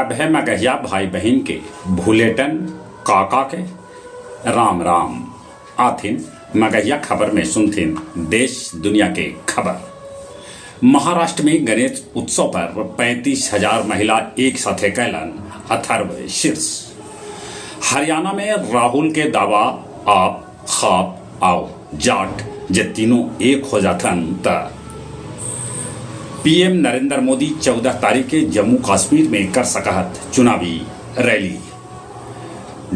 अब है मगहिया भाई बहन के भूलेटन काका के राम राम आथिन मगहिया खबर में सुनथिन देश दुनिया के खबर। महाराष्ट्र में गणेश उत्सव पर 35,000 महिला एक साथ कैलन अथर्व शीर्ष। हरियाणा में राहुल के दावा आप खाप आओ जाट जे तीनों एक हो जाथन त पीएम नरेंद्र मोदी 14 तारीख के जम्मू कश्मीर में कर सकत चुनावी रैली।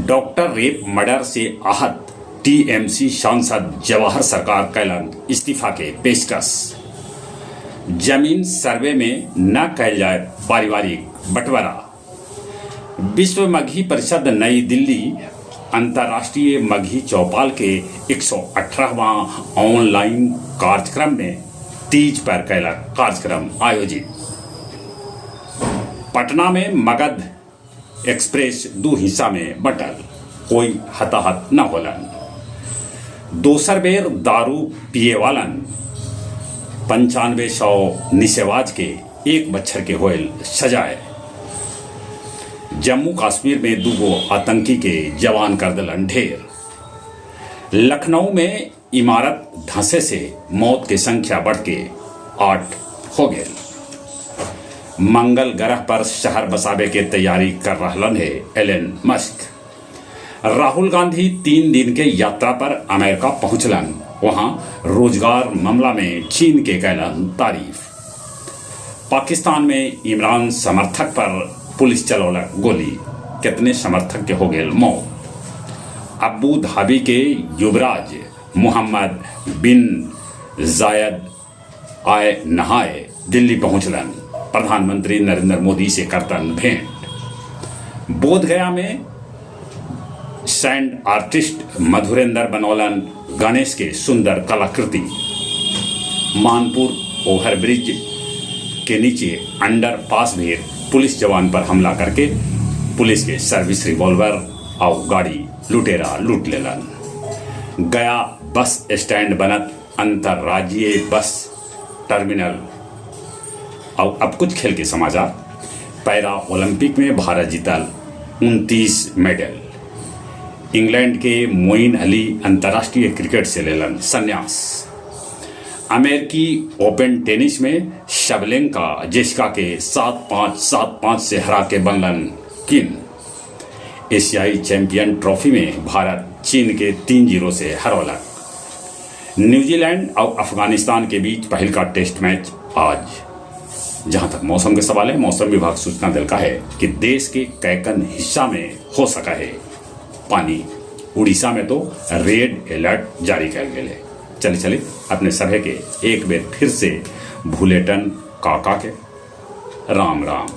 डॉक्टर रेप मर्डर से आहत टीएमसी सांसद जवाहर सरकार कैलन इस्तीफा के पेशकश। जमीन सर्वे में न कैल जाए पारिवारिक बंटवारा। विश्व मगही परिषद नई दिल्ली अंतर्राष्ट्रीय मगही चौपाल के 118वां ऑनलाइन कार्यक्रम में तीज पर कैला कार्यक्रम आयोजित। पटना में मगध एक्सप्रेस दो हिस्सा में बटल, कोई हताहत न होलन। दोसर बेर दारू पिए वालन 9500 निशेवाज के एक बच्चर के होयल सजाए। जम्मू कश्मीर में दूगो आतंकी के जवान कर दिलन ढेर। लखनऊ में इमारत धंसे से मौत की संख्या बढ़ के 8 हो गए। मंगल ग्रह पर शहर बसावे के तैयारी कर रहलन है एलन मस्क। राहुल गांधी 3 दिन के यात्रा पर अमेरिका पहुंचलन। वहां रोजगार मामला में चीन के कैलन तारीफ। पाकिस्तान में इमरान समर्थक पर पुलिस चलौलक गोली, कितने समर्थक के हो गए मौत। अबू धाबी के युवराज मोहम्मद बिन जायद आए नहाए दिल्ली पहुंचलन। प्रधानमंत्री नरेंद्र मोदी से करतन भेंट। बोधगया में सैंड आर्टिस्ट मधुरेंद्र बनौलन गणेश के सुंदर कलाकृति। मानपुर ओवरब्रिज के नीचे अंडर पास भी पुलिस जवान पर हमला करके पुलिस के सर्विस रिवॉल्वर और गाड़ी लुटेरा लूट लेलन। गया बस स्टैंड बनत अंतर्राज्यीय बस टर्मिनल। और अब कुछ खेल के समाचार। पैरा ओलंपिक में भारत जीतल 29 मेडल। इंग्लैंड के मोइन अली अंतर्राष्ट्रीय क्रिकेट से लेलन संन्यास। अमेरिकी ओपन टेनिस में शबलेंका जेसिका के 7-5, 7-5 से हरा के बनलन किन। एशियाई चैंपियन ट्रॉफी में भारत चीन के 3-0 से हरौलक। न्यूजीलैंड और अफगानिस्तान के बीच पहल का टेस्ट मैच आज। जहां तक मौसम के सवाल है, मौसम विभाग सूचना दिलका है कि देश के कैकन हिस्सा में हो सका है पानी। उड़ीसा में तो रेड अलर्ट जारी कर गए। चलिए अपने सभे के एक बेर फिर से भूलेटन काका के राम राम।